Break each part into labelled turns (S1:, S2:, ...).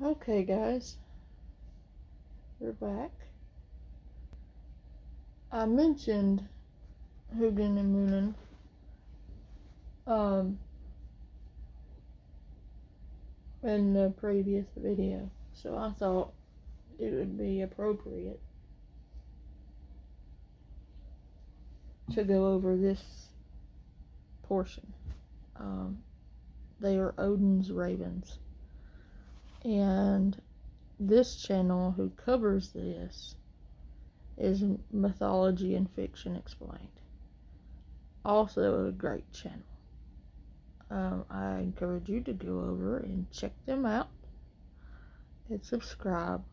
S1: Okay, guys, we're back. I mentioned Hugin and Moonin in the previous video, so I thought it would be appropriate to go over this portion. They are Odin's ravens, and this channel who covers this is Mythology and Fiction Explained. Also a great channel. I encourage you to go over and check them out and subscribe.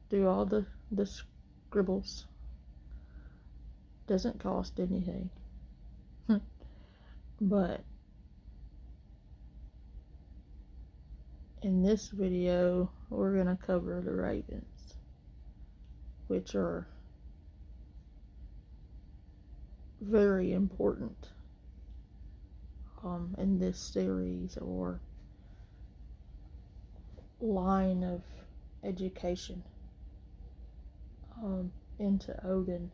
S1: Do all the scribbles. Doesn't cost anything. But in this video, we're going to cover the ravens, which are very important in this series or line of education into Odin.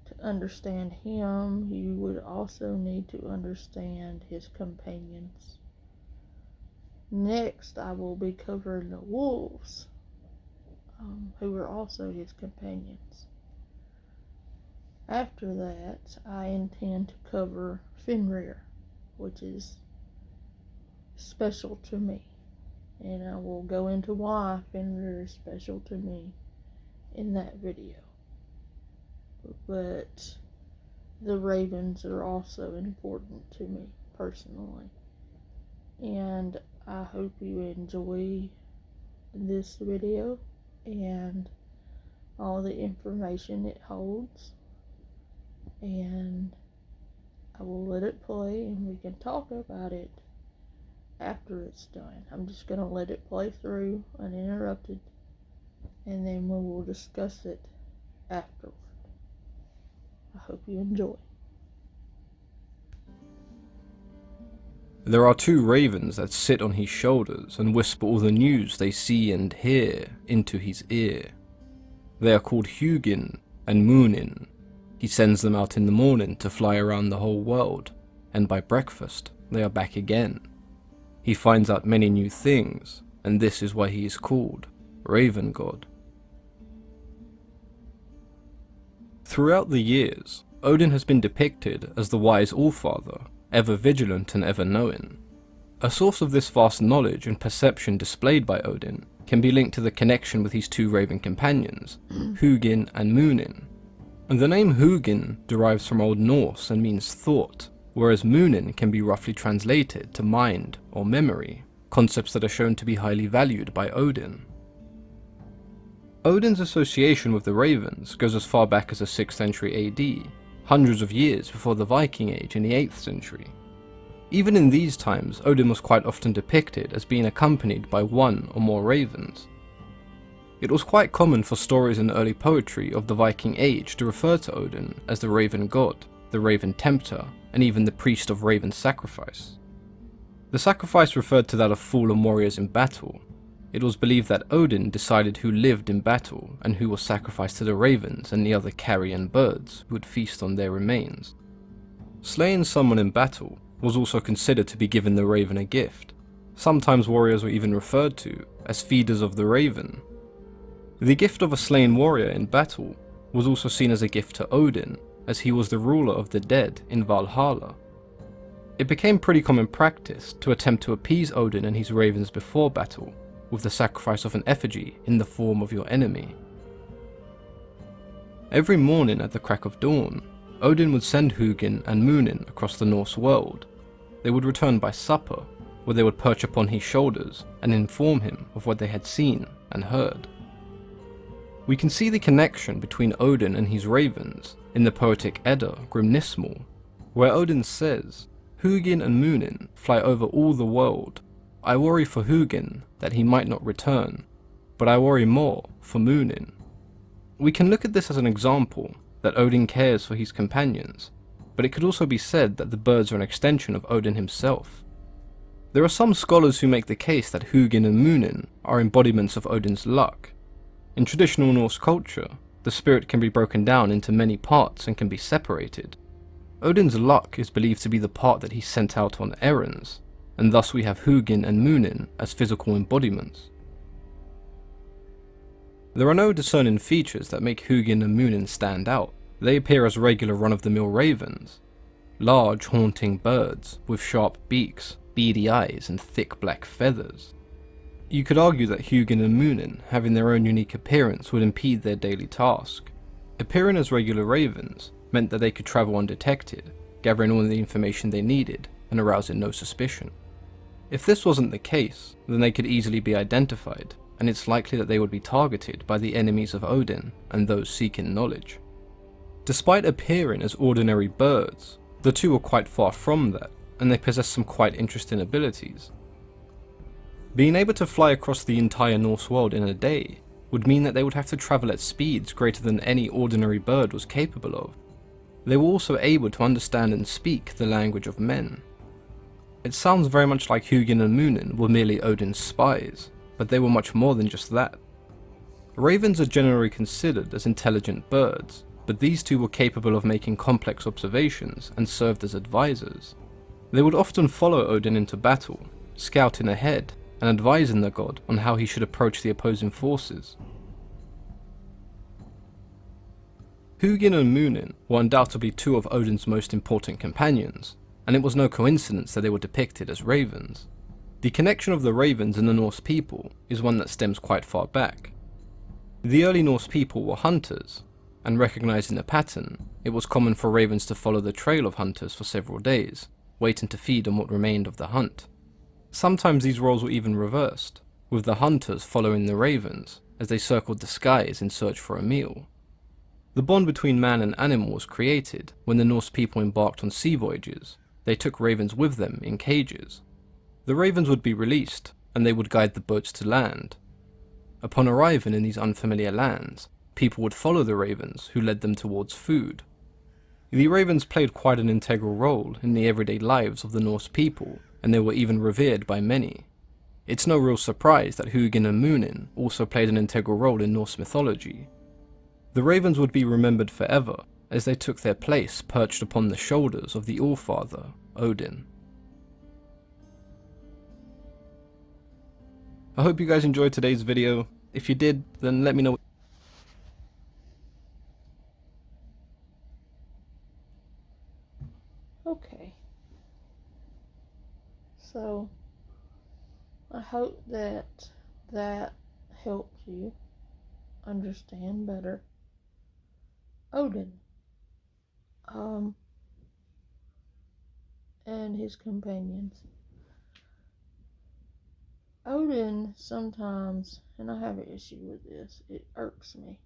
S1: To understand him, you would also need to understand his companions. Next, I will be covering the wolves, who are also his companions. After that, I intend to cover Fenrir, which is special to me. And I will go into why Fenrir is special to me in that video. But the ravens are also important to me personally. And I hope you enjoy this video and all the information it holds. And I will let it play and we can talk about it after it's done. I'm just going to let it play through uninterrupted, and then we will discuss it afterward. I hope you enjoy.
S2: There are two ravens that sit on his shoulders and whisper all the news they see and hear into his ear. They are called Hugin and Moonin. He sends them out in the morning to fly around the whole world, and by breakfast they are back again. He finds out many new things, and this is why he is called Raven God. Throughout the years, Odin has been depicted as the wise Allfather, ever vigilant and ever knowing. A source of this vast knowledge and perception displayed by Odin can be linked to the connection with his two raven companions, Hugin and Moonin. And the name Hugin derives from Old Norse and means thought, whereas Moonin can be roughly translated to mind or memory, concepts that are shown to be highly valued by Odin. Odin's association with the ravens goes as far back as the 6th century AD, hundreds of years before the Viking Age in the 8th century. Even in these times, Odin was quite often depicted as being accompanied by one or more ravens. It was quite common for stories in early poetry of the Viking Age to refer to Odin as the Raven God, the Raven Tempter, and even the Priest of Raven Sacrifice. The sacrifice referred to that of fallen warriors in battle. It was believed that Odin decided who lived in battle and who was sacrificed to the ravens and the other carrion birds who would feast on their remains. Slaying someone in battle was also considered to be giving the raven a gift. Sometimes warriors were even referred to as feeders of the raven. The gift of a slain warrior in battle was also seen as a gift to Odin, as he was the ruler of the dead in Valhalla. It became pretty common practice to attempt to appease Odin and his ravens before battle, with the sacrifice of an effigy in the form of your enemy. Every morning at the crack of dawn, Odin would send Hugin and Moonin across the Norse world. They would return by supper, where they would perch upon his shoulders and inform him of what they had seen and heard. We can see the connection between Odin and his ravens in the poetic Edda Grimnismal, where Odin says, "Hugin and Moonin fly over all the world. I worry for Hugin that he might not return, but I worry more for Moonin." We can look at this as an example that Odin cares for his companions, but it could also be said that the birds are an extension of Odin himself. There are some scholars who make the case that Hugin and Munin are embodiments of Odin's luck. In traditional Norse culture, the spirit can be broken down into many parts and can be separated. Odin's luck is believed to be the part that he sent out on errands, and thus we have Hugin and Munin as physical embodiments. There are no discerning features that make Hugin and Munin stand out. They appear as regular run-of-the-mill ravens, large haunting birds with sharp beaks, beady eyes and thick black feathers. You could argue that Hugin and Munin, having their own unique appearance, would impede their daily task. Appearing as regular ravens meant that they could travel undetected, gathering all the information they needed and arousing no suspicion. If this wasn't the case, then they could easily be identified, and it's likely that they would be targeted by the enemies of Odin and those seeking knowledge. Despite appearing as ordinary birds, the two were quite far from that, and they possess some quite interesting abilities. Being able to fly across the entire Norse world in a day would mean that they would have to travel at speeds greater than any ordinary bird was capable of. They were also able to understand and speak the language of men. It sounds very much like Hugin and Munin were merely Odin's spies, but they were much more than just that. Ravens are generally considered as intelligent birds, but these two were capable of making complex observations and served as advisors. They would often follow Odin into battle, scouting ahead and advising the god on how he should approach the opposing forces. Hugin and Munin were undoubtedly two of Odin's most important companions, and it was no coincidence that they were depicted as ravens. The connection of the ravens and the Norse people is one that stems quite far back. The early Norse people were hunters, and recognizing the pattern, it was common for ravens to follow the trail of hunters for several days, waiting to feed on what remained of the hunt. Sometimes these roles were even reversed, with the hunters following the ravens as they circled the skies in search for a meal. The bond between man and animal was created when the Norse people embarked on sea voyages. They took ravens with them in cages. The ravens would be released, and they would guide the boats to land. Upon arriving in these unfamiliar lands, people would follow the ravens, who led them towards food. The ravens played quite an integral role in the everyday lives of the Norse people, and they were even revered by many. It's no real surprise that Hugin and Munin also played an integral role in Norse mythology. The ravens would be remembered forever, as they took their place perched upon the shoulders of the Allfather, Odin. I hope you guys enjoyed today's video. If you did, then let me know.
S1: Okay. So, I hope that helped you understand better Odin, and his companions. Odin sometimes, and I have an issue with this, it irks me,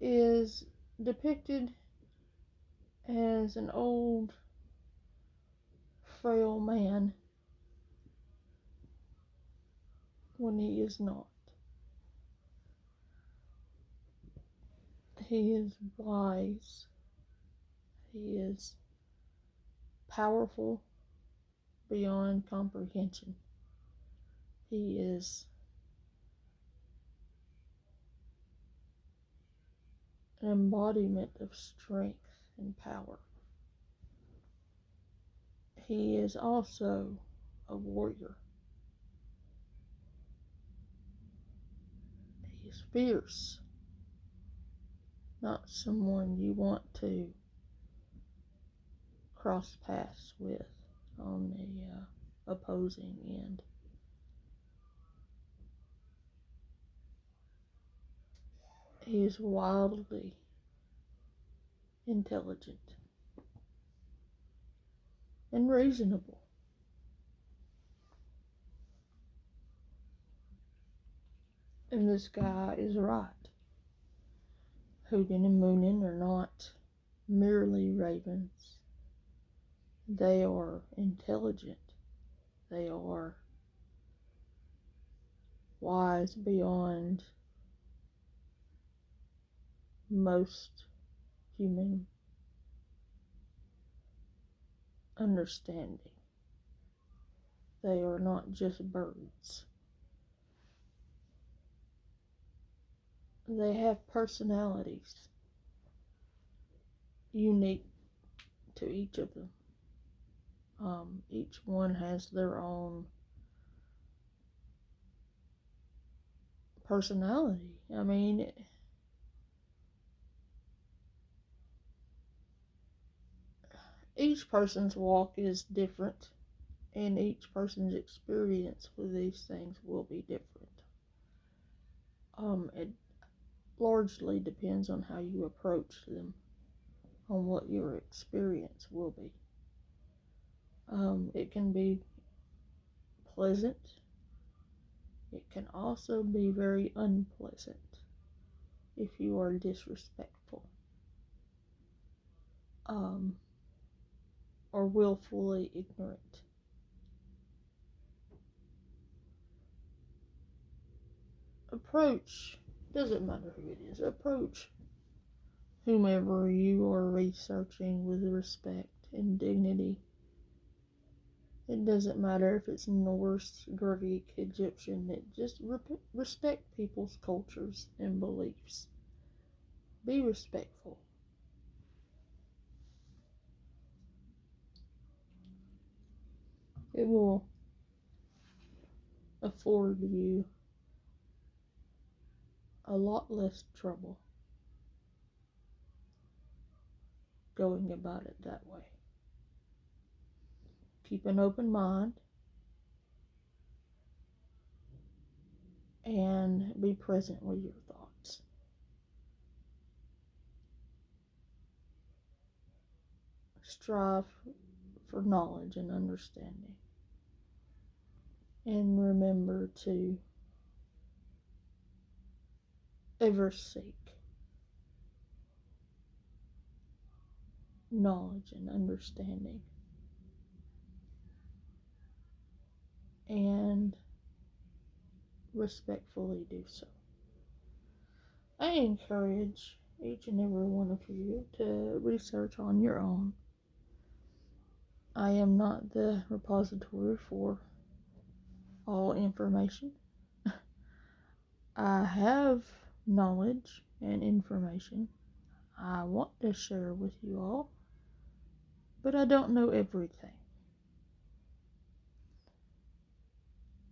S1: is depicted as an old, frail man when he is not. He is wise. He is powerful beyond comprehension. He is an embodiment of strength and power. He is also a warrior. He is fierce, not someone you want to cross paths with on the opposing end. He is wildly intelligent and reasonable. And this guy is right. Hugin and Munin are not merely ravens. They are intelligent. They are wise beyond most human understanding. They are not just birds. They have personalities unique to each of them. Each one has their own personality. I mean, each person's walk is different, and each person's experience with these things will be different. It largely depends on how you approach them, on what your experience will be. It can be pleasant. It can also be very unpleasant if you are disrespectful, or willfully ignorant. Approach, doesn't matter who it is, approach whomever you are researching with respect and dignity. It doesn't matter if it's Norse, Greek, Egyptian. Just respect people's cultures and beliefs. Be respectful. It will afford you a lot less trouble going about it that way. Keep an open mind and be present with your thoughts. Strive for knowledge and understanding. And remember to ever seek knowledge and understanding. And respectfully do so. I encourage each and every one of you to research on your own. I am not the repository for all information. I have knowledge and information I want to share with you all, but I don't know everything.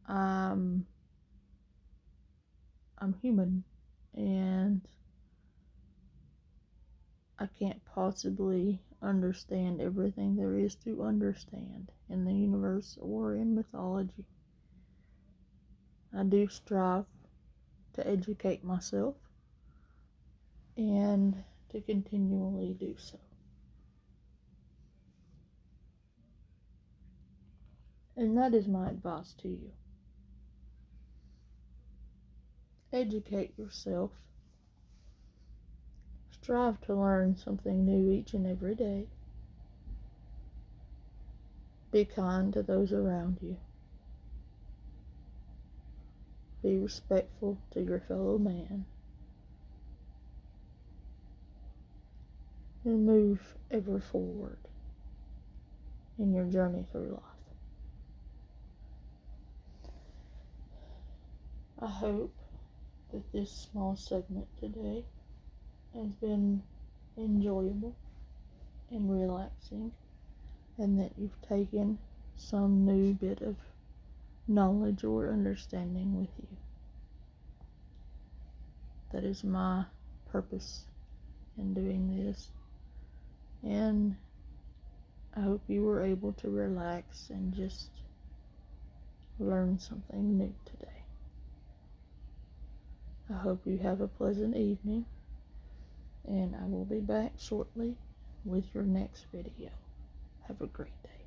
S1: I'm human, and I can't possibly understand everything there is to understand in the universe or in mythology. I do strive to educate myself and to continually do so. And that is my advice to you. Educate yourself. Strive to learn something new each and every day. Be kind to those around you. Be respectful to your fellow man. And move ever forward in your journey through life. I hope that this small segment today has been enjoyable and relaxing, and that you've taken some new bit of knowledge or understanding with you. That is my purpose in doing this, and I hope you were able to relax and just learn something new today. I hope you have a pleasant evening, and I will be back shortly with your next video. Have a great day.